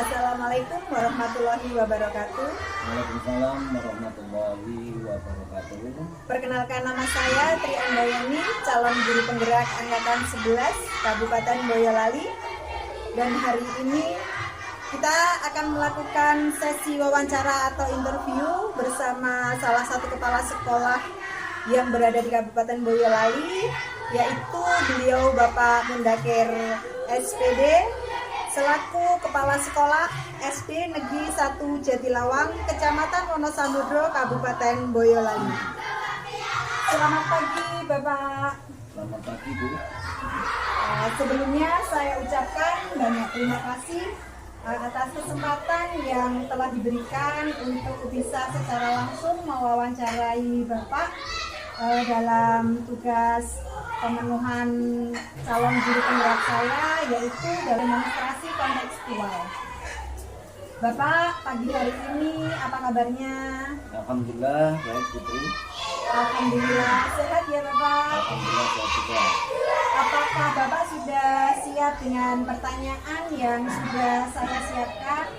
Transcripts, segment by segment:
Assalamualaikum warahmatullahi wabarakatuh. Waalaikumsalam warahmatullahi wabarakatuh. Perkenalkan, nama saya Tri Andayani, calon guru penggerak angkatan 11 Kabupaten Boyolali. Dan hari ini kita akan melakukan sesi wawancara atau interview bersama salah satu kepala sekolah yang berada di Kabupaten Boyolali, yaitu beliau Bapak Mundakir SPD selaku Kepala Sekolah SD Negeri 1 Jatilawang, Kecamatan Wonosamudro, Kabupaten Boyolali. Selamat pagi Bapak. Selamat pagi Bu. Sebelumnya saya ucapkan banyak terima kasih atas kesempatan yang telah diberikan untuk bisa secara langsung mewawancarai Bapak dalam tugas pemenuhan calon guru penggerak saya, yaitu dalam demonstrasi kontekstual. Bapak, pagi hari ini apa kabarnya? Alhamdulillah baik Putri. Alhamdulillah sehat ya Bapak. Alhamdulillah sehat juga. Apakah Bapak sudah siap dengan pertanyaan yang sudah saya siapkan?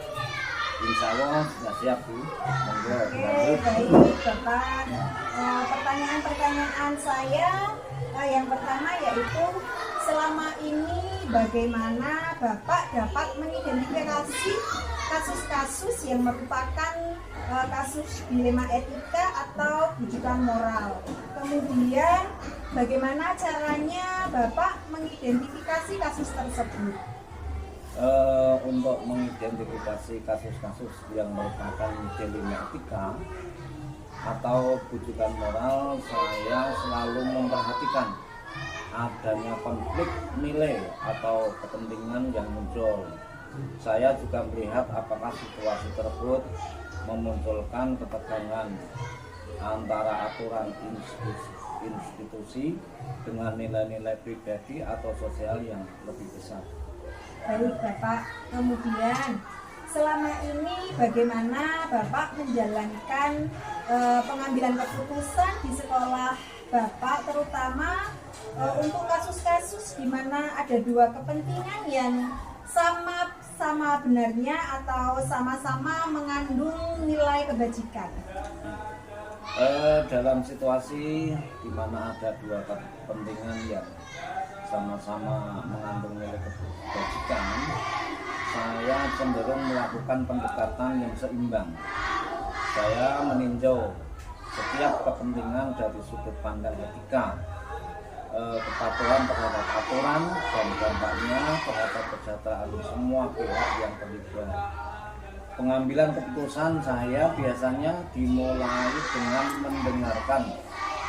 Insya Allah sudah siap Bu. Monggo Oke, lanjut. baik Bapak. Pertanyaan saya yang pertama yaitu, selama ini bagaimana Bapak dapat mengidentifikasi kasus-kasus yang merupakan kasus dilema etika atau bujukan moral. Kemudian bagaimana caranya Bapak mengidentifikasi kasus tersebut? Untuk mengidentifikasi kasus-kasus yang merupakan dilema etika atau bujukan moral, saya selalu memperhatikan adanya konflik nilai atau kepentingan yang muncul. Saya juga melihat apakah situasi tersebut memunculkan ketegangan antara aturan institusi dengan nilai-nilai pribadi atau sosial yang lebih besar. Baik Bapak, kemudian selama ini bagaimana Bapak menjalankan pengambilan keputusan di sekolah Bapak, terutama untuk kasus-kasus di mana ada dua kepentingan yang sama benarnya atau sama-sama mengandung nilai kebajikan? Dalam situasi di mana ada dua kepentingan yang sama-sama mengandung nilai kebajikan, saya cenderung melakukan pendekatan yang seimbang. Saya meninjau setiap kepentingan dari sudut pandang etika, kepatuhan terhadap aturan, dan dampaknya terhadap kesejahteraan semua pihak yang terlibat. Pengambilan keputusan saya biasanya dimulai dengan mendengarkan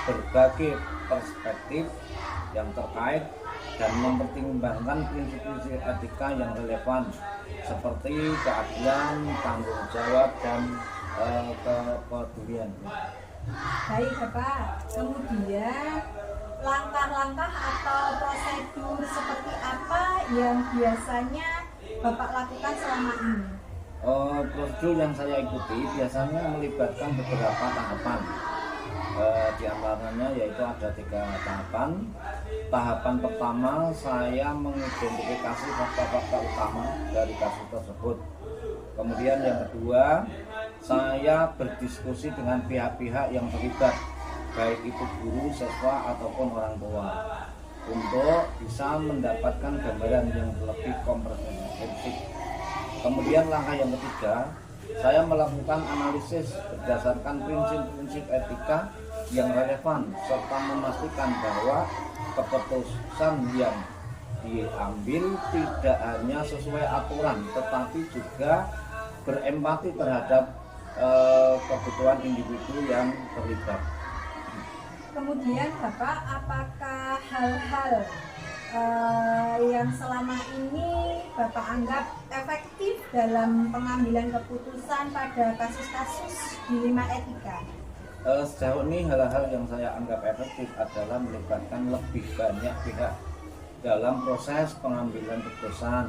berbagai perspektif yang terkait dan mempertimbangkan prinsip-prinsip etika yang relevan seperti keadilan, tanggung jawab, dan kepedulian. Baik Bapak, kemudian langkah-langkah atau prosedur seperti apa yang biasanya Bapak lakukan selama ini? Prosedur yang saya ikuti biasanya melibatkan beberapa tahapan. Di antaranya yaitu ada 3 tahapan. Tahapan pertama, saya mengidentifikasi fakta-fakta utama dari kasus tersebut. Kemudian yang kedua, saya berdiskusi dengan pihak-pihak yang terlibat, baik itu guru, siswa, ataupun orang tua, untuk bisa mendapatkan gambaran yang lebih komprehensif. Kemudian langkah yang ketiga, saya melakukan analisis berdasarkan prinsip-prinsip etika yang relevan serta memastikan bahwa keputusan yang diambil tidak hanya sesuai aturan tetapi juga berempati terhadap kebutuhan individu yang terlibat. Kemudian Bapak, apakah hal-hal yang selama ini Bapak anggap efektif dalam pengambilan keputusan pada kasus-kasus dilema etika? Sejauh ini hal-hal yang saya anggap efektif adalah melibatkan lebih banyak pihak dalam proses pengambilan keputusan,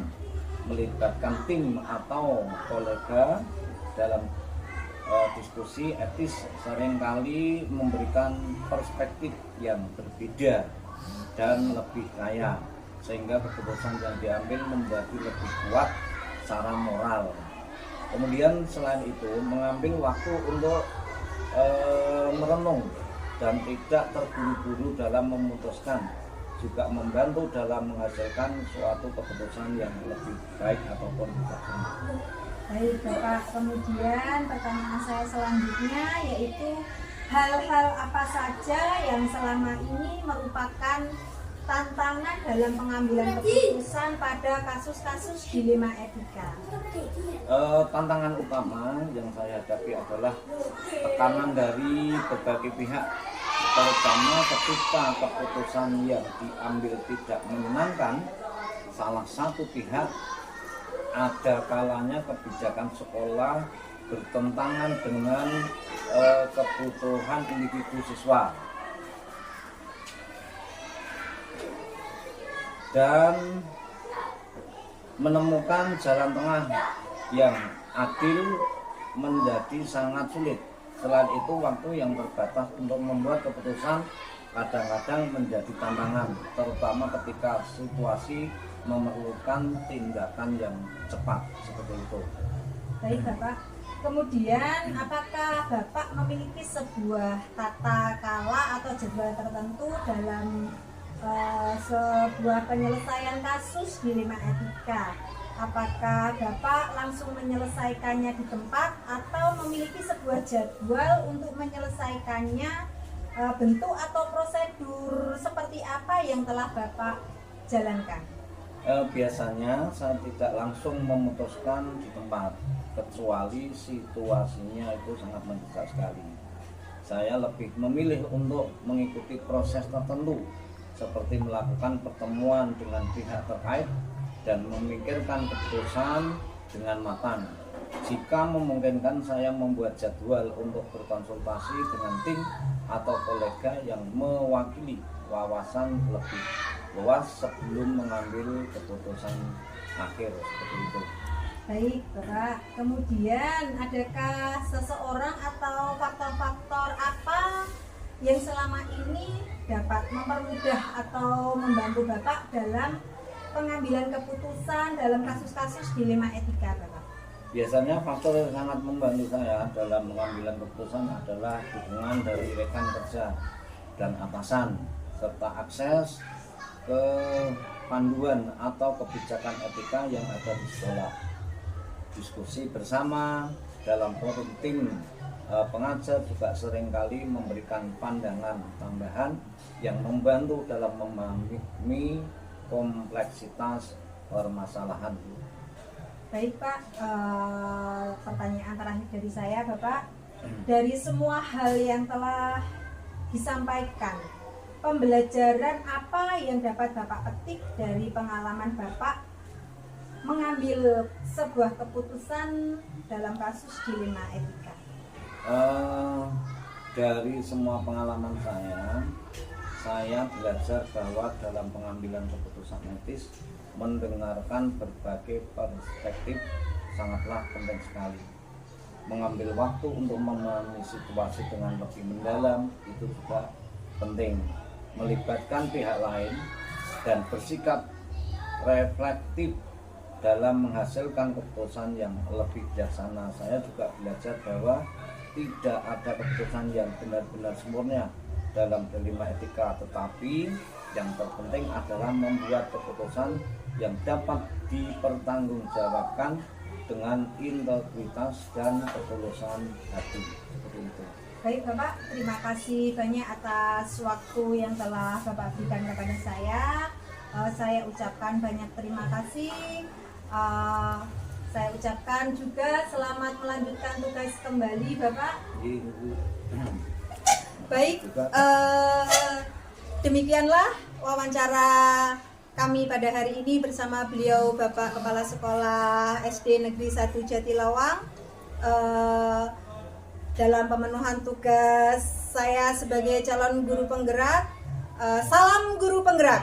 melibatkan tim atau kolega dalam diskusi etis, seringkali memberikan perspektif yang berbeda dan lebih kaya, sehingga keputusan yang diambil menjadi lebih kuat secara moral. Kemudian selain itu mengambil waktu untuk merenung dan tidak terburu-buru dalam memutuskan, juga membantu dalam menghasilkan suatu keputusan yang lebih baik ataupun bijaksana. Baik Bapak, kemudian pertanyaan saya selanjutnya yaitu hal-hal apa saja yang selama ini merupakan tantangan dalam pengambilan keputusan pada kasus-kasus dilema etika? Tantangan utama yang saya hadapi adalah tekanan dari berbagai pihak, terutama ketika keputusan yang diambil tidak menyenangkan salah satu pihak. Ada kalanya kebijakan sekolah bertentangan dengan kebutuhan individu siswa, dan menemukan jalan tengah yang adil menjadi sangat sulit. Selain itu, waktu yang terbatas untuk membuat keputusan kadang-kadang menjadi tantangan, terutama ketika situasi memerlukan tindakan yang cepat seperti itu. Baik Bapak, kemudian apakah Bapak memiliki sebuah tata kala atau jadwal tertentu dalam sebuah penyelesaian kasus dilema etika? Apakah Bapak langsung menyelesaikannya di tempat atau memiliki sebuah jadwal untuk menyelesaikannya, bentuk atau prosedur seperti apa yang telah Bapak jalankan? Biasanya saya tidak langsung memutuskan di tempat, kecuali situasinya itu sangat mendesak sekali. Saya lebih memilih untuk mengikuti proses tertentu, seperti melakukan pertemuan dengan pihak terkait dan memikirkan keputusan dengan matang. Jika memungkinkan, saya membuat jadwal untuk berkonsultasi dengan tim atau kolega yang mewakili wawasan lebih luas sebelum mengambil keputusan akhir seperti itu. Baik Bapak, kemudian adakah seseorang atau faktor-faktor apa yang selama ini dapat mempermudah atau membantu Bapak dalam pengambilan keputusan dalam kasus-kasus dilema etika Bapak? Biasanya faktor yang sangat membantu saya dalam pengambilan keputusan adalah dukungan dari rekan kerja dan atasan, serta akses ke panduan atau kebijakan etika yang ada di sekolah. Diskusi bersama dalam forum tim pengajar juga seringkali memberikan pandangan tambahan yang membantu dalam memahami kompleksitas permasalahan. Baik Pak, pertanyaan terakhir dari saya Bapak, dari semua hal yang telah disampaikan, pembelajaran apa yang dapat Bapak petik dari pengalaman Bapak mengambil sebuah keputusan dalam kasus dilema etika? Dari semua pengalaman saya belajar bahwa dalam pengambilan keputusan etis, mendengarkan berbagai perspektif sangatlah penting sekali. Mengambil waktu untuk memahami situasi dengan lebih mendalam itu juga penting. Melibatkan pihak lain dan bersikap reflektif dalam menghasilkan keputusan yang lebih bijaksana. Saya juga belajar bahwa tidak ada keputusan yang benar-benar sempurna dalam dilema etika, tetapi yang terpenting adalah membuat keputusan yang dapat dipertanggungjawabkan dengan integritas dan ketulusan hati. Seperti itu. Baik Bapak, terima kasih banyak atas waktu yang telah Bapak berikan kepada saya. Saya ucapkan banyak terima kasih. Saya ucapkan juga selamat melanjutkan tugas kembali Bapak. Baik, demikianlah wawancara kami pada hari ini bersama beliau Bapak Kepala Sekolah SD Negeri 1 Jatilawang. Dalam pemenuhan tugas saya sebagai calon guru penggerak, salam guru penggerak,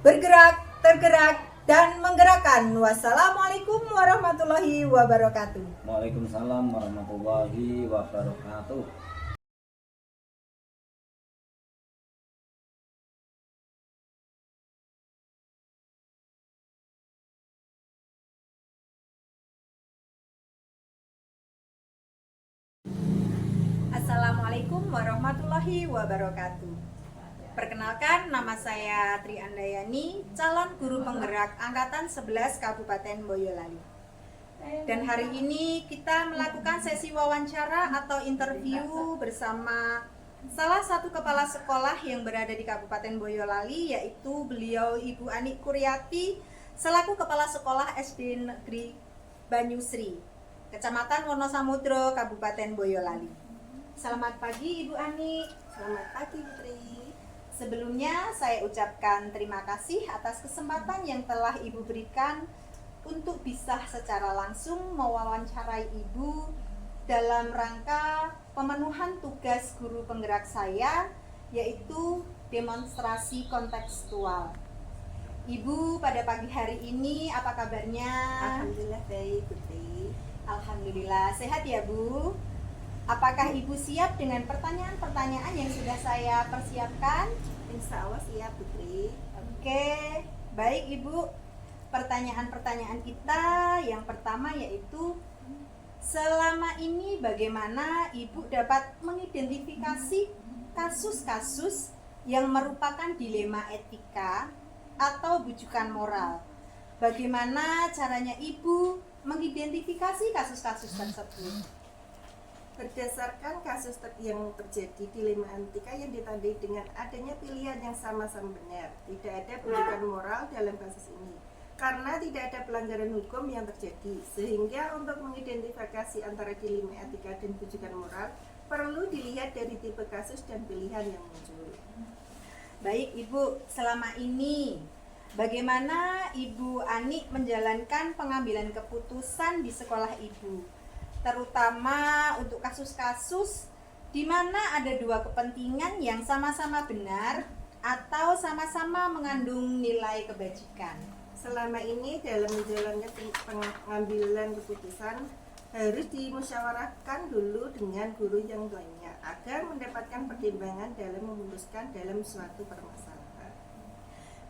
bergerak, tergerak, dan menggerakkan. Wassalamualaikum warahmatullahi wabarakatuh. Waalaikumsalam warahmatullahi wabarakatuh. Assalamualaikum warahmatullahi wabarakatuh. Perkenalkan, nama saya Tri Andayani, calon guru penggerak Angkatan 11 Kabupaten Boyolali. Dan hari ini kita melakukan sesi wawancara atau interview bersama salah satu kepala sekolah yang berada di Kabupaten Boyolali, yaitu beliau Ibu Ani Kuryati selaku Kepala Sekolah SD Negeri Banyusri, Kecamatan Wonosamudro, Kabupaten Boyolali. Selamat pagi Ibu Ani. Selamat pagi Putri. Sebelumnya saya ucapkan terima kasih atas kesempatan yang telah Ibu berikan untuk bisa secara langsung mewawancarai Ibu dalam rangka pemenuhan tugas guru penggerak saya, yaitu demonstrasi kontekstual. Ibu, pada pagi hari ini apa kabarnya? Alhamdulillah baik Putri. Alhamdulillah, sehat ya Bu? Apakah Ibu siap dengan pertanyaan-pertanyaan yang sudah saya persiapkan? Insya Allah siap Putri. Oke, baik Ibu. Pertanyaan-pertanyaan kita yang pertama yaitu, selama ini bagaimana Ibu dapat mengidentifikasi kasus-kasus yang merupakan dilema etika atau bujukan moral? Bagaimana caranya Ibu mengidentifikasi kasus-kasus tersebut? Berdasarkan kasus yang terjadi dilema etika yang ditandai dengan adanya pilihan yang sama-sama benar, tidak ada bujukan moral dalam kasus ini. Karena tidak ada pelanggaran hukum yang terjadi, sehingga untuk mengidentifikasi antara dilema etika dan bujukan moral perlu dilihat dari tipe kasus dan pilihan yang muncul. Baik Ibu, selama ini bagaimana Ibu Ani menjalankan pengambilan keputusan di sekolah Ibu? Terutama untuk kasus-kasus di mana ada dua kepentingan yang sama-sama benar atau sama-sama mengandung nilai kebajikan. Selama ini dalam menjalankan pengambilan keputusan harus dimusyawarahkan dulu dengan guru yang lainnya agar mendapatkan pertimbangan dalam memutuskan dalam suatu permasalahan.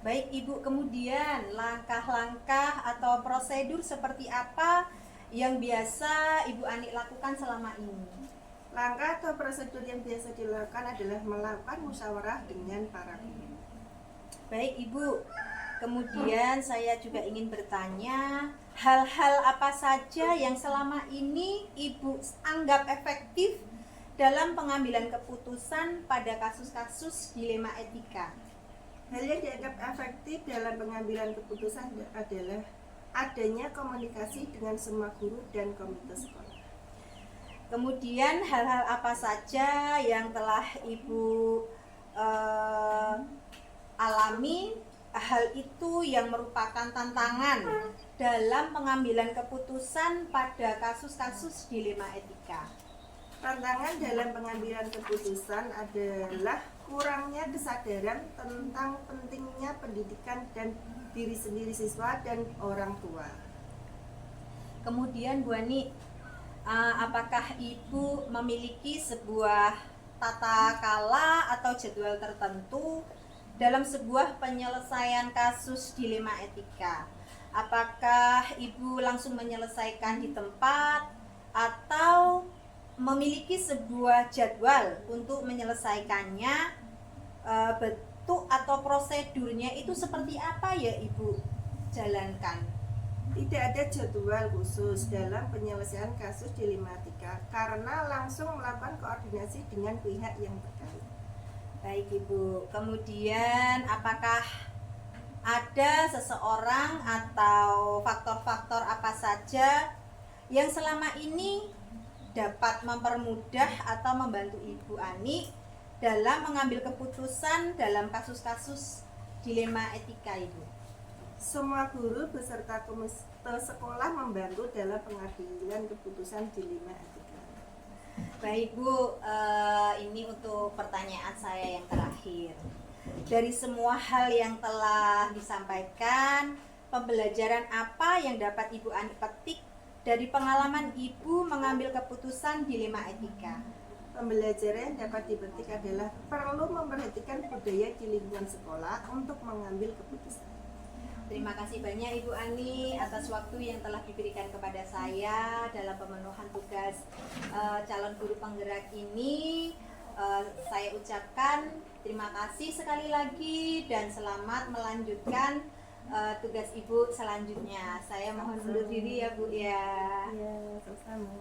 Baik Ibu, kemudian langkah-langkah atau prosedur seperti apa yang biasa Ibu Ani lakukan selama ini? Langkah atau prosedur yang biasa dilakukan adalah melakukan musyawarah dengan para guru. Baik Ibu, kemudian saya juga ingin bertanya, hal-hal apa saja yang selama ini Ibu anggap efektif dalam pengambilan keputusan pada kasus-kasus dilema etika? Hal yang dianggap efektif dalam pengambilan keputusan adalah adanya komunikasi dengan semua guru dan komite sekolah. Kemudian hal-hal apa saja yang telah Ibu alami, hal itu yang merupakan tantangan dalam pengambilan keputusan pada kasus-kasus dilema etika? Tantangan dalam pengambilan keputusan adalah kurangnya kesadaran tentang pentingnya pendidikan dan diri sendiri siswa dan orang tua. Kemudian Bu Ani, apakah Ibu memiliki sebuah tata kala atau jadwal tertentu dalam sebuah penyelesaian kasus dilema etika? Apakah Ibu langsung menyelesaikan di tempat atau memiliki sebuah jadwal untuk menyelesaikannya? Bentuk atau prosedurnya itu seperti apa ya Ibu jalankan? Tidak ada jadwal khusus dalam penyelesaian kasus dilema etika karena langsung melakukan koordinasi dengan pihak yang terkait. Baik Ibu, kemudian apakah ada seseorang atau faktor-faktor apa saja yang selama ini dapat mempermudah atau membantu Ibu Ani dalam mengambil keputusan dalam kasus-kasus dilema etika Ibu? Semua guru beserta komite sekolah membantu dalam pengambilan keputusan dilema etika. Baik Bu, ini untuk pertanyaan saya yang terakhir. Dari semua hal yang telah disampaikan, pembelajaran apa yang dapat Ibu Ani petik dari pengalaman Ibu mengambil keputusan dilema etika? Pembelajaran yang dapat dipetik adalah perlu memperhatikan budaya di lingkungan sekolah untuk mengambil keputusan. Terima kasih banyak Ibu Ani atas waktu yang telah diberikan kepada saya dalam pemenuhan tugas calon guru penggerak ini. Saya ucapkan terima kasih sekali lagi dan selamat melanjutkan tugas Ibu selanjutnya. Saya mohon undur diri ya Bu ya. Ya, sama-sama.